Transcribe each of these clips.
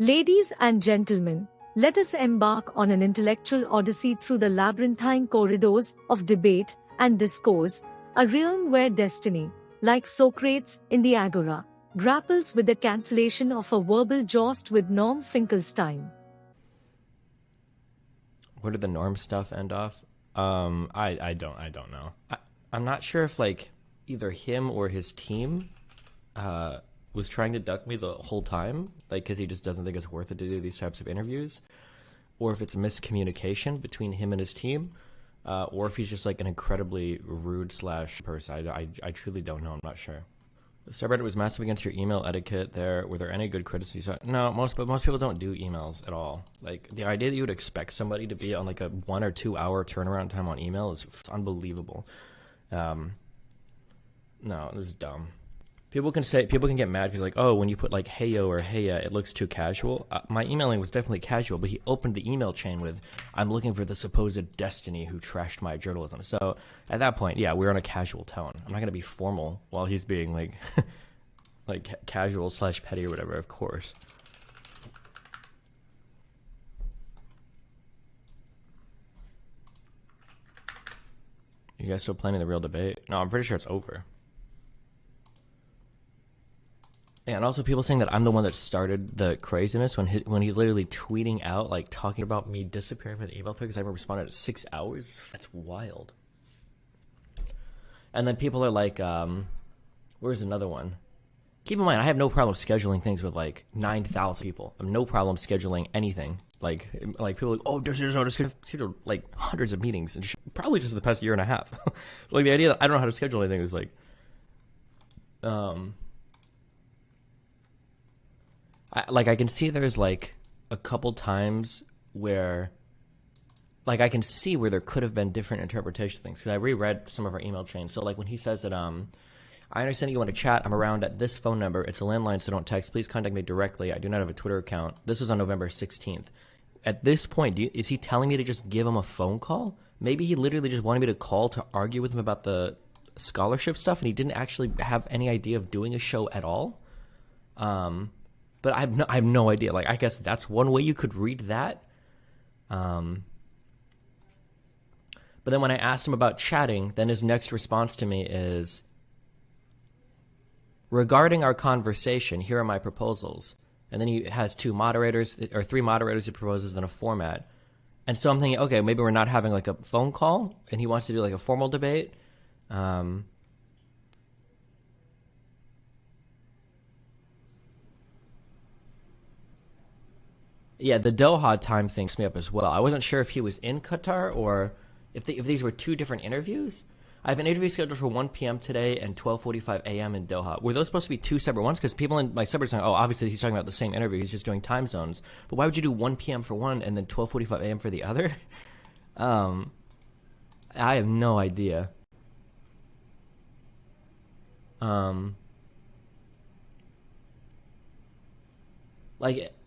Ladies and gentlemen, let us embark on an intellectual odyssey through the labyrinthine corridors of debate and discourse, a realm where destiny, like Socrates in the Agora, grapples with the cancellation of a verbal joust with Norm Finklestein. Where did the Norm stuff end off? I don't know. I'm not sure if like either him or his team was trying to duck me the whole time, like because he just doesn't think it's worth it to do these types of interviews, or if it's miscommunication between him and his team, or if he's just like an incredibly rude / person. I truly don't know. I'm not sure. The subreddit was massive against your email etiquette there. Were there any good criticisms? No, most people don't do emails at all. Like the idea that you would expect somebody to be on like a 1 or 2 hour turnaround time on email is unbelievable. No, it was dumb. People can get mad because like, oh, when you put like heyo or heya, it looks too casual. My emailing was definitely casual, but he opened the email chain with, I'm looking for the supposed Destiny who trashed my journalism. So at that point, yeah, we're on a casual tone. I'm not going to be formal while he's being like, like casual / petty or whatever, of course. You guys still planning the real debate? No, I'm pretty sure it's over. Yeah, and also people saying that I'm the one that started the craziness when he's literally tweeting out, like, talking about me disappearing from the email thread because I haven't responded in 6 hours. That's wild. And then people are like, where's another one? Keep in mind, I have no problem scheduling things with, like, 9,000 people. I have no problem scheduling anything. Like people are like, oh, there's no schedule, like, hundreds of meetings. And probably just the past year and a half. Like, the idea that I don't know how to schedule anything is, like, I can see there's like a couple times where, like, I can see where there could have been different interpretation of things because I reread some of our email chains. So like when he says that, I understand you want to chat. I'm around at this phone number. It's a landline, so don't text. Please contact me directly. I do not have a Twitter account. This was on November 16th. At this point, is he telling me to just give him a phone call? Maybe he literally just wanted me to call to argue with him about the scholarship stuff, and he didn't actually have any idea of doing a show at all. But I have no idea. Like, I guess that's one way you could read that. But then when I asked him about chatting, then his next response to me is, regarding our conversation, here are my proposals. And then he has 3 moderators he proposes, then a format. And so I'm thinking, okay, maybe we're not having like a phone call, and he wants to do like a formal debate. Yeah, the Doha time thinks me up as well. I wasn't sure if he was in Qatar or if these were 2 different interviews. I have an interview scheduled for 1 p.m. today and 12:45 a.m. in Doha. Were those supposed to be 2 separate ones? Because people in my subreddit are saying, oh, obviously he's talking about the same interview. He's just doing time zones. But why would you do 1 p.m. for one and then 12:45 a.m. for the other? I have no idea.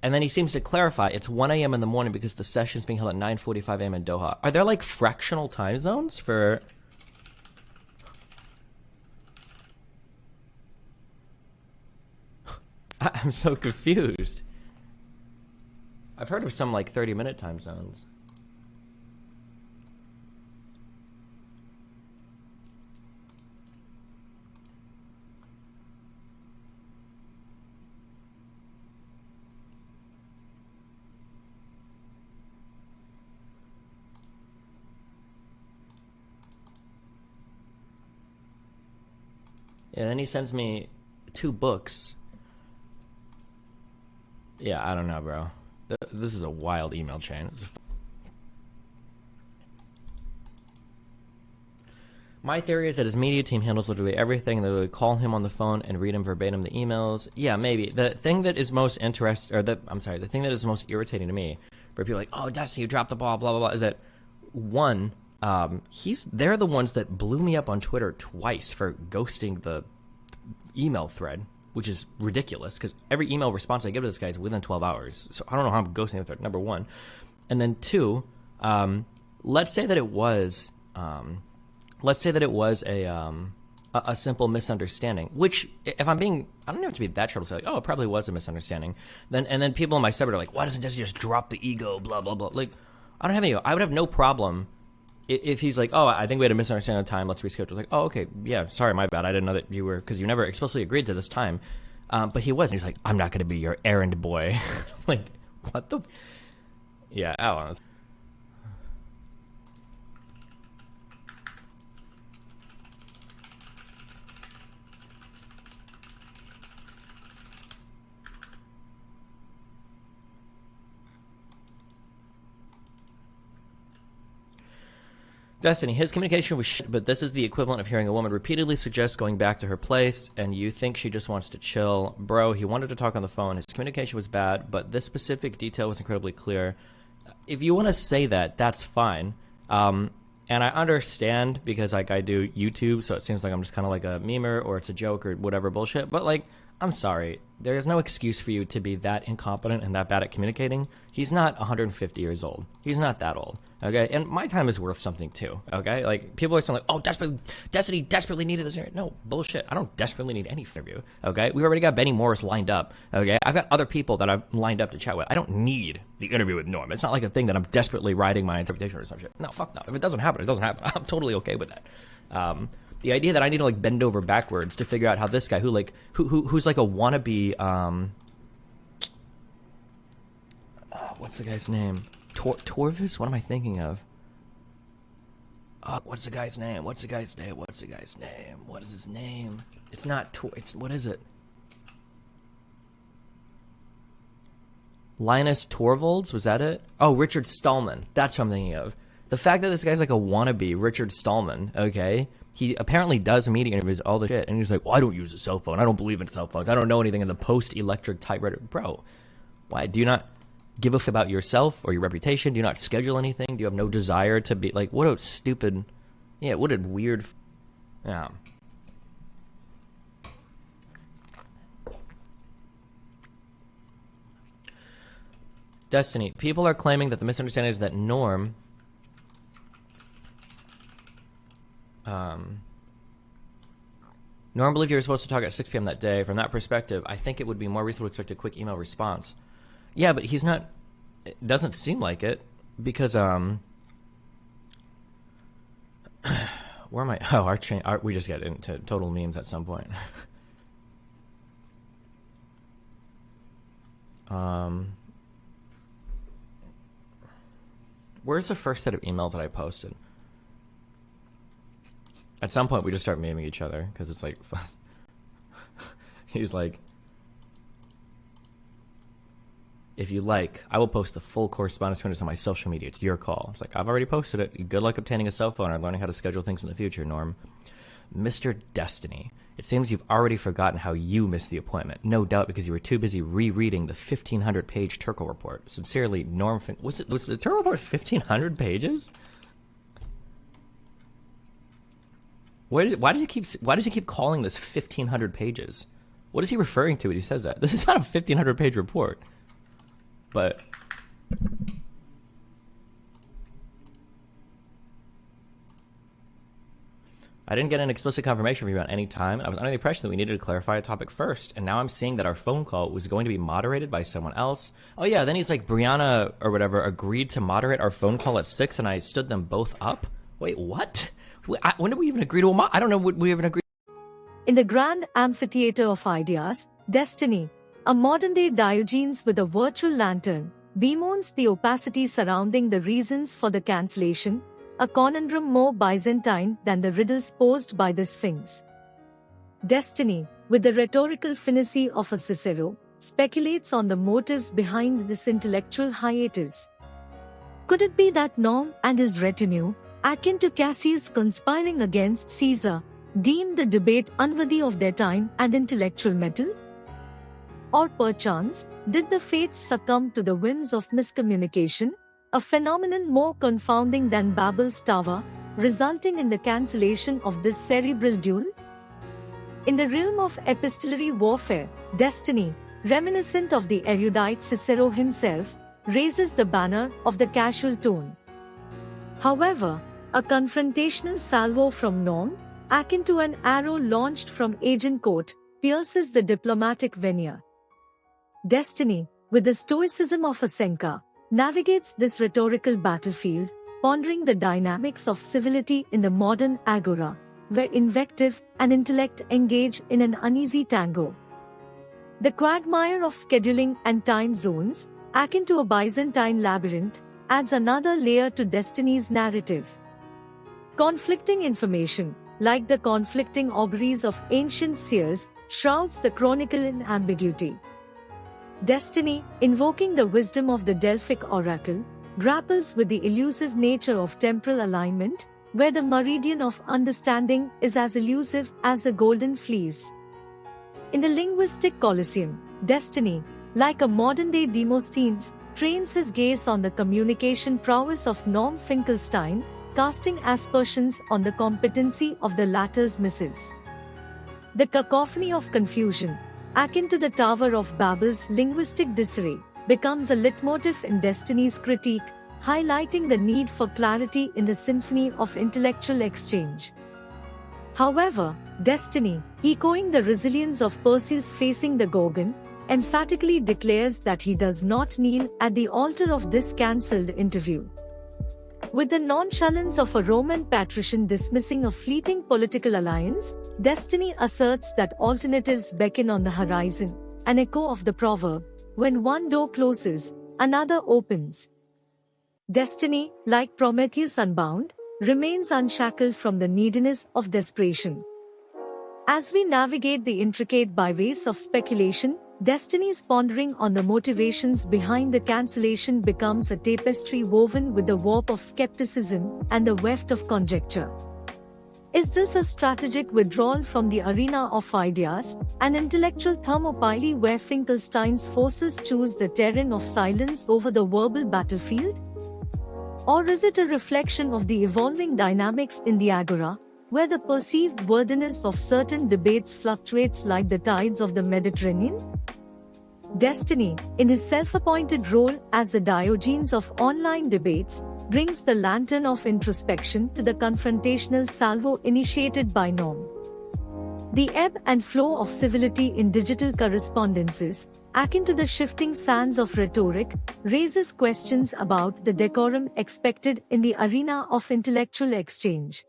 And then he seems to clarify it's 1 a.m. in the morning because the session's being held at 9:45 a.m. in Doha. Are there like fractional time zones for? I'm so confused. I've heard of some like 30-minute time zones. Yeah, then he sends me 2 books. Yeah, I don't know, bro. This is a wild email chain. My theory is that his media team handles literally everything. They would call him on the phone and read him verbatim the emails. Yeah, maybe. The thing that is most the thing that is most irritating to me, where people are like, oh, Destiny, you dropped the ball, blah, blah, blah, is that, one, they're the ones that blew me up on Twitter twice for ghosting the email thread, which is ridiculous because every email response I give to this guy is within 12 hours. So I don't know how I'm ghosting the thread, number one. And then 2, let's say that it was a a simple misunderstanding. Which, if I'm being, I don't have to be that trouble to say, like, oh, it probably was a misunderstanding. Then people in my subreddit are like, why doesn't Jesse just drop the ego? Blah blah blah. Like, I don't have any. I would have no problem if he's like, oh, I think we had a misunderstanding of time. Let's reschedule. Like, oh, okay, yeah, sorry, my bad. I didn't know that you were, because you never explicitly agreed to this time. But he wasn't. He's like, I'm not going to be your errand boy. Like, what the? Yeah, I don't know. Destiny, his communication was shit, but this is the equivalent of hearing a woman repeatedly suggest going back to her place, and you think she just wants to chill. Bro, he wanted to talk on the phone. His communication was bad, but this specific detail was incredibly clear. If you want to say that, that's fine. And I understand, because like I do YouTube, so it seems like I'm just kind of like a memer, or it's a joke, or whatever bullshit. But like, I'm sorry. There is no excuse for you to be that incompetent and that bad at communicating. He's not 150 years old. He's not that old. Okay? And my time is worth something too. Okay? Like, people are saying like, oh, Destiny desperately needed this interview. No, bullshit. I don't desperately need any interview. Okay? We already got Benny Morris lined up. Okay? I've got other people that I've lined up to chat with. I don't need the interview with Norm. It's not like a thing that I'm desperately writing my interpretation or some shit. No, fuck no. If it doesn't happen, it doesn't happen. I'm totally okay with that. The idea that I need to like bend over backwards to figure out how this guy who's like a wannabe what's the guy's name? Torvis? What am I thinking of? What's the guy's name? What is his name? It's not what is it? Linus Torvalds, was that it? Oh, Richard Stallman. That's what I'm thinking of. The fact that this guy's like a wannabe Richard Stallman, okay? He apparently does media interviews, all the shit, and he's like, well, I don't use a cell phone. I don't believe in cell phones. I don't know anything in the post-electric typewriter. Bro, why? Do you not give a f about yourself or your reputation? Do you not schedule anything? Do you have no desire to be, like, what a stupid, yeah, what a weird, yeah. Destiny, people are claiming that the misunderstanding is that Norm Norm believed you were supposed to talk at 6 p.m. that day. From that perspective, I think it would be more reasonable to expect a quick email response. Yeah, but he's not... It doesn't seem like it, because, where am I? Oh, we just get into total memes at some point. Where's the first set of emails that I posted? At some point, we just start memeing each other, because it's like... He's like... If you like, I will post the full correspondence between us on my social media. It's your call. It's like, I've already posted it. Good luck obtaining a cell phone or learning how to schedule things in the future, Norm. Mr. Destiny. It seems you've already forgotten how you missed the appointment. No doubt because you were too busy rereading the 1,500-page Turkle report. Sincerely, Norm was the Turkle report 1,500 pages? Why does he keep calling this 1,500 pages? What is he referring to when he says that? This is not a 1,500-page report. But I didn't get an explicit confirmation from you at any time. I was under the impression that we needed to clarify a topic first, and now I'm seeing that our phone call was going to be moderated by someone else. Oh yeah, then he's like, Brianna or whatever agreed to moderate our phone call at 6, and I stood them both up. Wait, what? When did we even agree to I don't know what we even agreed. In the grand amphitheater of ideas, Destiny, a modern-day Diogenes with a virtual lantern, bemoans the opacity surrounding the reasons for the cancellation, a conundrum more Byzantine than the riddles posed by the Sphinx. Destiny, with the rhetorical finesse of a Cicero, speculates on the motives behind this intellectual hiatus. Could it be that Norm and his retinue, akin to Cassius conspiring against Caesar, deemed the debate unworthy of their time and intellectual mettle? Or perchance, did the fates succumb to the whims of miscommunication, a phenomenon more confounding than Babel's Tower, resulting in the cancellation of this cerebral duel? In the realm of epistolary warfare, Destiny, reminiscent of the erudite Cicero himself, raises the banner of the casual tone. However, a confrontational salvo from Norm, akin to an arrow launched from Agincourt, pierces the diplomatic veneer. Destiny, with the stoicism of a Seneca, navigates this rhetorical battlefield, pondering the dynamics of civility in the modern agora, where invective and intellect engage in an uneasy tango. The quagmire of scheduling and time zones, akin to a Byzantine labyrinth, adds another layer to Destiny's narrative. Conflicting information, like the conflicting auguries of ancient seers, shrouds the chronicle in ambiguity. Destiny, invoking the wisdom of the Delphic oracle, grapples with the elusive nature of temporal alignment, where the meridian of understanding is as elusive as the golden fleece. In the linguistic Colosseum, Destiny, like a modern-day Demosthenes, trains his gaze on the communication prowess of Norm Finklestein, casting aspersions on the competency of the latter's missives. The cacophony of confusion, akin to the Tower of Babel's linguistic disarray, becomes a leitmotif in Destiny's critique, highlighting the need for clarity in the symphony of intellectual exchange. However, Destiny, echoing the resilience of Perseus facing the Gorgon, emphatically declares that he does not kneel at the altar of this cancelled interview. With the nonchalance of a Roman patrician dismissing a fleeting political alliance, Destiny asserts that alternatives beckon on the horizon, an echo of the proverb, "When one door closes, another opens." Destiny, like Prometheus unbound, remains unshackled from the neediness of desperation. As we navigate the intricate byways of speculation, Destiny's pondering on the motivations behind the cancellation becomes a tapestry woven with the warp of skepticism and the weft of conjecture. Is this a strategic withdrawal from the arena of ideas, an intellectual Thermopylae where Finkelstein's forces choose the terrain of silence over the verbal battlefield? Or is it a reflection of the evolving dynamics in the agora, where the perceived worthiness of certain debates fluctuates like the tides of the Mediterranean? Destiny, in his self-appointed role as the Diogenes of online debates, brings the lantern of introspection to the confrontational salvo initiated by Norm. The ebb and flow of civility in digital correspondences, akin to the shifting sands of rhetoric, raises questions about the decorum expected in the arena of intellectual exchange.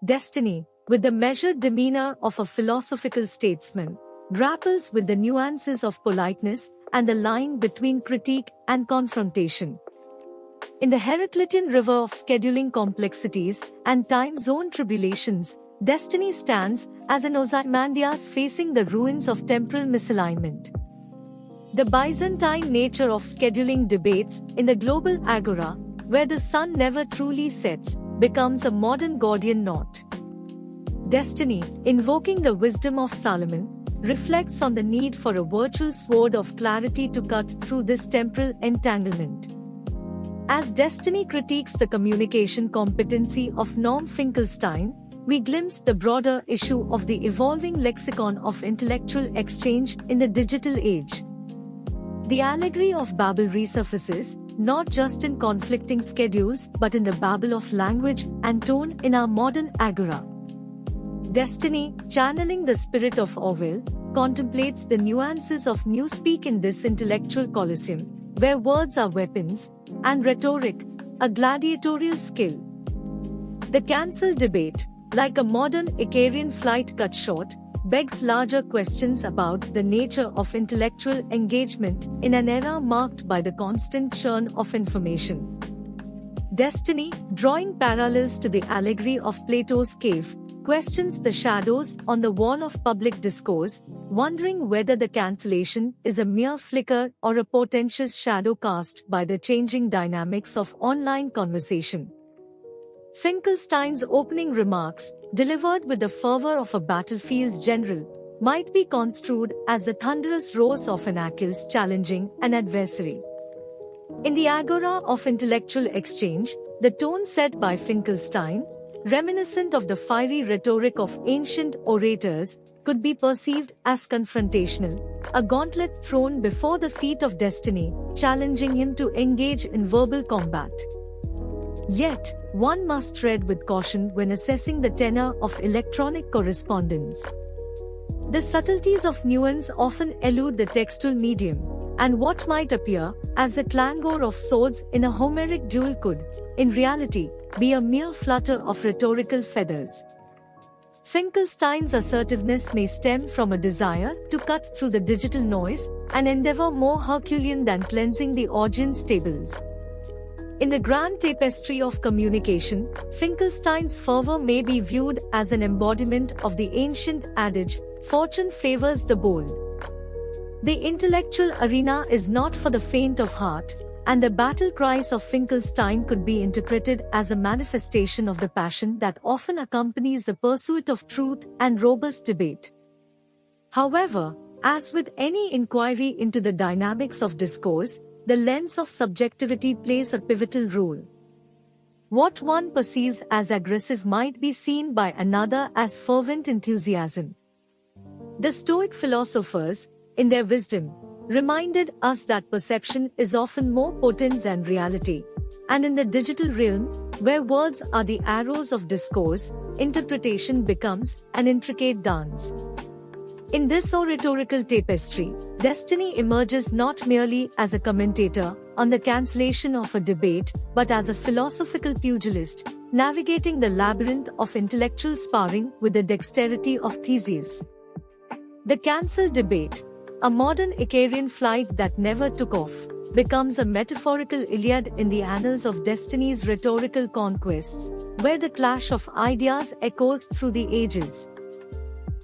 Destiny, with the measured demeanor of a philosophical statesman, grapples with the nuances of politeness and the line between critique and confrontation. In the Heraclitean river of scheduling complexities and time zone tribulations, Destiny stands as an Ozymandias facing the ruins of temporal misalignment. The Byzantine nature of scheduling debates in the global agora, where the sun never truly sets, becomes a modern Gordian knot. Destiny, invoking the wisdom of Solomon, reflects on the need for a virtual sword of clarity to cut through this temporal entanglement. As Destiny critiques the communication competency of Norm Finkelstein, we glimpse the broader issue of the evolving lexicon of intellectual exchange in the digital age. The allegory of Babel resurfaces, not just in conflicting schedules but in the babble of language and tone in our modern agora. Destiny, channeling the spirit of Orwell, contemplates the nuances of newspeak in this intellectual colosseum, where words are weapons, and rhetoric, a gladiatorial skill. The cancel debate, like a modern Icarian flight cut short, begs larger questions about the nature of intellectual engagement in an era marked by the constant churn of information. Destiny, drawing parallels to the allegory of Plato's cave, questions the shadows on the wall of public discourse, wondering whether the cancellation is a mere flicker or a portentous shadow cast by the changing dynamics of online conversation. Finkelstein's opening remarks, delivered with the fervor of a battlefield general, might be construed as the thunderous roars of an Achilles challenging an adversary. In the agora of intellectual exchange, the tone set by Finkelstein, reminiscent of the fiery rhetoric of ancient orators, could be perceived as confrontational, a gauntlet thrown before the feet of Destiny, challenging him to engage in verbal combat. Yet, one must tread with caution when assessing the tenor of electronic correspondence. The subtleties of nuance often elude the textual medium, and what might appear as the clangor of swords in a Homeric duel could, in reality, be a mere flutter of rhetorical feathers. Finkelstein's assertiveness may stem from a desire to cut through the digital noise, an endeavor more Herculean than cleansing the audience tables. In the grand tapestry of communication, Finkelstein's fervor may be viewed as an embodiment of the ancient adage, "Fortune favors the bold." The intellectual arena is not for the faint of heart, and the battle cries of Finkelstein could be interpreted as a manifestation of the passion that often accompanies the pursuit of truth and robust debate. However, as with any inquiry into the dynamics of discourse, the lens of subjectivity plays a pivotal role. What one perceives as aggressive might be seen by another as fervent enthusiasm. The Stoic philosophers, in their wisdom, reminded us that perception is often more potent than reality, and in the digital realm, where words are the arrows of discourse, interpretation becomes an intricate dance. In this oratorical tapestry, destiny emerges not merely as a commentator on the cancellation of a debate, but as a philosophical pugilist, navigating the labyrinth of intellectual sparring with the dexterity of Theseus. The cancelled debate, a modern Icarian flight that never took off, becomes a metaphorical Iliad in the annals of destiny's rhetorical conquests, where the clash of ideas echoes through the ages.